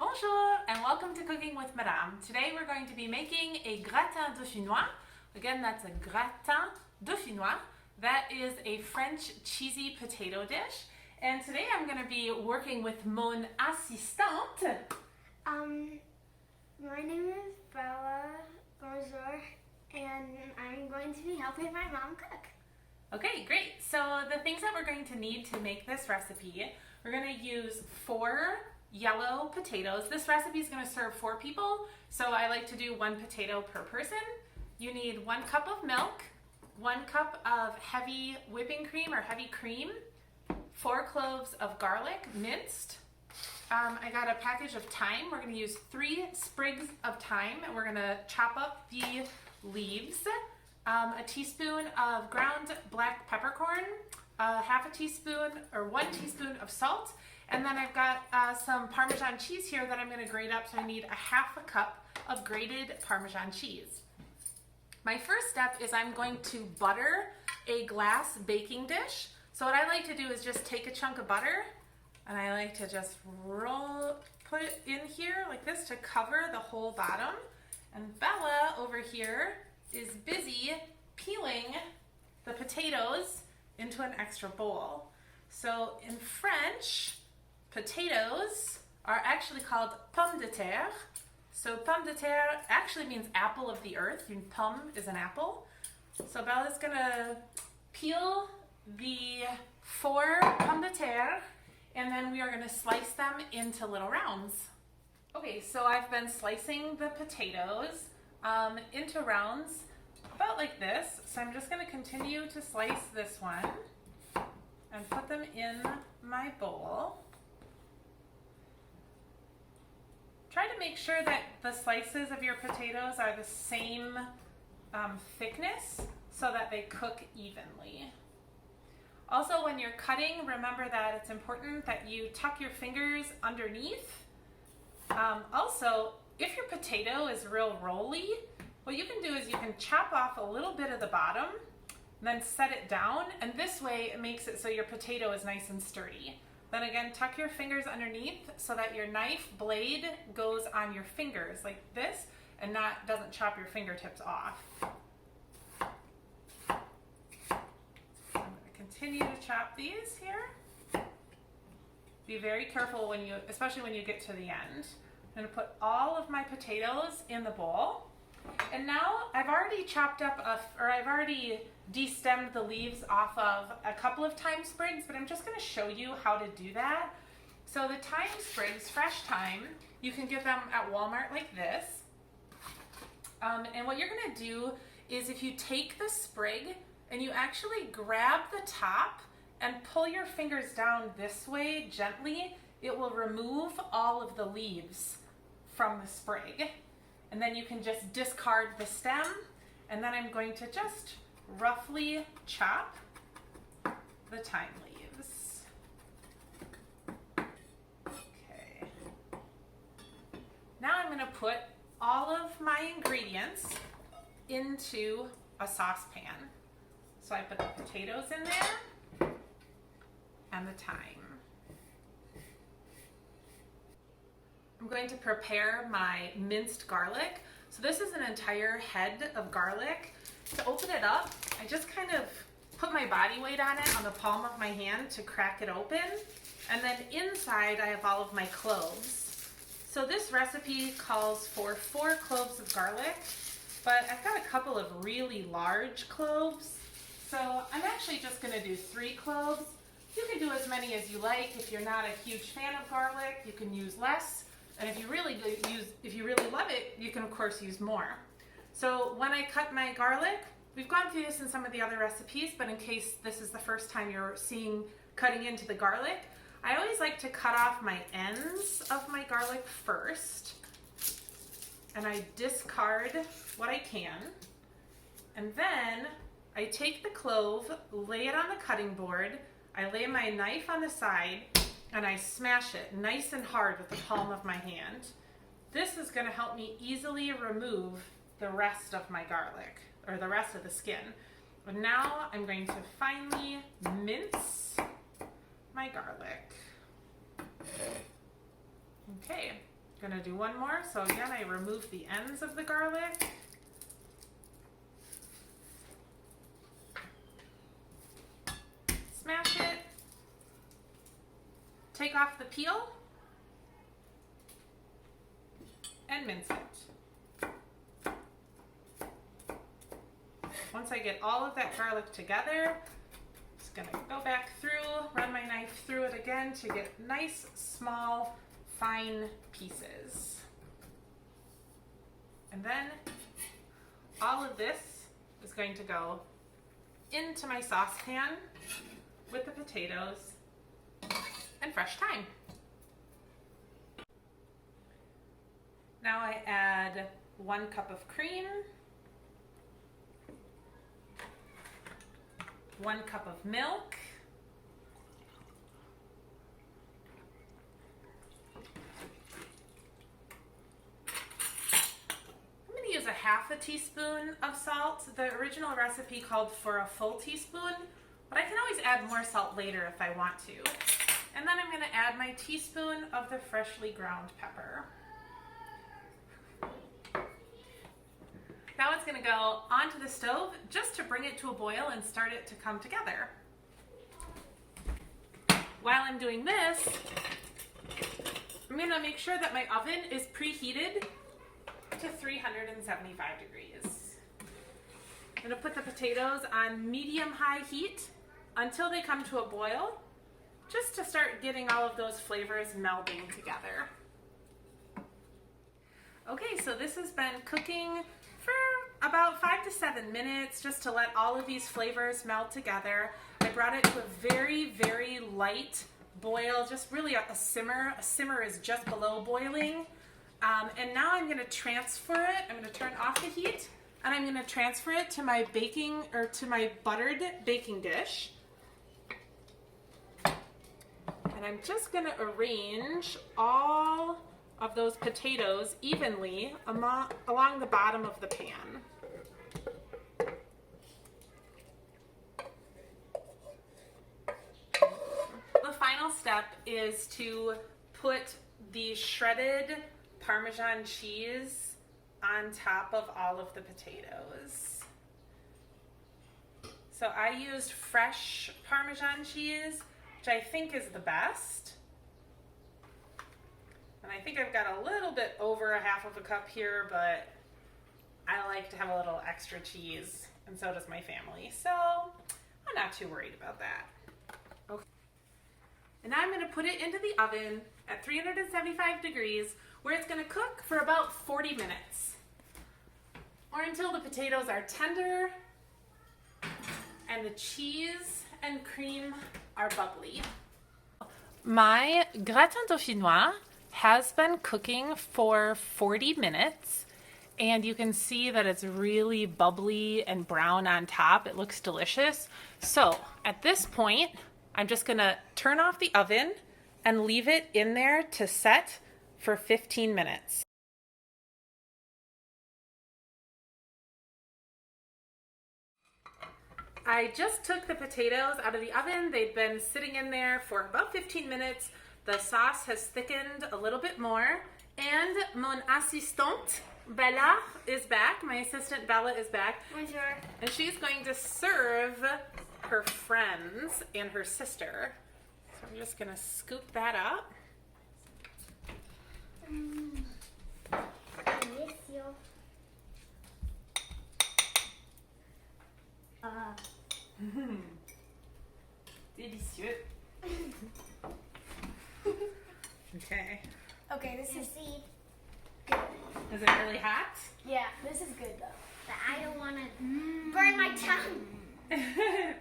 Bonjour and welcome to Cooking with Madame. Today we're going to be making a gratin dauphinois. Again, that's a gratin dauphinois. That is a French cheesy potato dish. And today I'm going to be working with mon assistante. My name is Bella. Bonjour. And I'm going to be helping my mom cook. Okay, great. So the things that we're going to need to make this recipe, we're going to use 4 yellow potatoes. This recipe is going to serve 4 people, so I like to do 1 potato per person. You need 1 cup of milk, 1 cup of heavy whipping cream or heavy cream, 4 cloves of garlic minced. I got a package of thyme. We're going to use 3 sprigs of thyme, and we're going to chop up the leaves. A teaspoon of ground black peppercorn, half a teaspoon or 1 teaspoon of salt, and then I've got some Parmesan cheese here that I'm going to grate up, so I need a half a cup of grated Parmesan cheese. My first step is I'm going to butter a glass baking dish. So what I like to do is just take a chunk of butter, and I like to just put it in here like this to cover the whole bottom. And Bella over here is busy peeling the potatoes into an extra bowl. So in French, potatoes are actually called pommes de terre. So pomme de terre actually means apple of the earth. Une pomme is an apple. So Bella's gonna peel the 4 pommes de terre, and then we are gonna slice them into little rounds. Okay, so I've been slicing the potatoes into rounds about like this. So I'm just going to continue to slice this one and put them in my bowl. Try to make sure that the slices of your potatoes are the same thickness so that they cook evenly. Also, when you're cutting, remember that it's important that you tuck your fingers underneath. Also, if your potato is real rolly, what you can do is you can chop off a little bit of the bottom, then set it down, and this way it makes it so your potato is nice and sturdy. Then again, tuck your fingers underneath so that your knife blade goes on your fingers like this and doesn't chop your fingertips off. I'm going to continue to chop these here. Be very careful especially when you get to the end. I'm going to put all of my potatoes in the bowl. And now I've already I've already destemmed the leaves off of a couple of thyme sprigs, but I'm just going to show you how to do that. So the thyme sprigs, fresh thyme, you can get them at Walmart like this. And what you're going to do is if you take the sprig and you actually grab the top and pull your fingers down this way gently, it will remove all of the leaves from the sprig. And then you can just discard the stem, and then I'm going to just roughly chop the thyme leaves. Okay. Now I'm going to put all of my ingredients into a saucepan. So I put the potatoes in there and the thyme. I'm going to prepare my minced garlic. So this is an entire head of garlic. To open it up, I just kind of put my body weight on it on the palm of my hand to crack it open. And then inside I have all of my cloves. So this recipe calls for 4 cloves of garlic, but I've got a couple of really large cloves. So I'm actually just going to do 3 cloves. You can do as many as you like. If you're not a huge fan of garlic, you can use less. And if you really love it, you can of course use more. So when I cut my garlic, we've gone through this in some of the other recipes, but in case this is the first time you're seeing cutting into the garlic, I always like to cut off my ends of my garlic first. And I discard what I can. And then I take the clove, lay it on the cutting board, I lay my knife on the side, and I smash it nice and hard with the palm of my hand. This is going to help me easily remove the rest of my garlic, or the rest of the skin. But now I'm going to finely mince my garlic. Okay, Gonna do one more. So again, I remove the ends of the garlic. Smash it. Take off the peel. And mince it. Once I get all of that garlic together, just gonna go back through, run my knife through it again to get nice, small, fine pieces. And then all of this is going to go into my saucepan with the potatoes and fresh thyme. Now I add 1 cup of cream, 1 cup of milk, I'm going to use a half a teaspoon of salt. The original recipe called for a full teaspoon, but I can always add more salt later if I want to. And then I'm going to add my teaspoon of the freshly ground pepper. Now it's going to go onto the stove just to bring it to a boil and start it to come together. While I'm doing this, I'm going to make sure that my oven is preheated to 375 degrees. I'm going to put the potatoes on medium-high heat until they come to a boil, just to start getting all of those flavors melding together. Okay, so this has been cooking for about 5 to 7 minutes just to let all of these flavors meld together. I brought it to a very, very light boil, just really a simmer. A simmer is just below boiling. And now I'm going to transfer it. I'm going to turn off the heat and I'm going to transfer it to my buttered baking dish. And I'm just going to arrange all of those potatoes evenly along the bottom of the pan. The final step is to put the shredded Parmesan cheese on top of all of the potatoes. So I used fresh Parmesan cheese, which I think is the best. And I think I've got a little bit over a half of a cup here, but I like to have a little extra cheese, and so does my family. So I'm not too worried about that. Okay. And now I'm going to put it into the oven at 375 degrees, where it's going to cook for about 40 minutes. Or until the potatoes are tender and the cheese and cream are bubbly. My gratin dauphinois has been cooking for 40 minutes, and you can see that it's really bubbly and brown on top. It looks delicious. So at this point, I'm just gonna turn off the oven and leave it in there to set for 15 minutes. I just took the potatoes out of the oven. They'd been sitting in there for about 15 minutes. The sauce has thickened a little bit more. And mon assistante, Bella, is back. My assistant, Bella, is back. Bonjour. And she's going to serve her friends and her sister. So I'm just going to scoop that up. Delicious. Delicious. Okay. Okay, this is Is it really hot? yeah. This is good though. But I don't want to burn my tongue.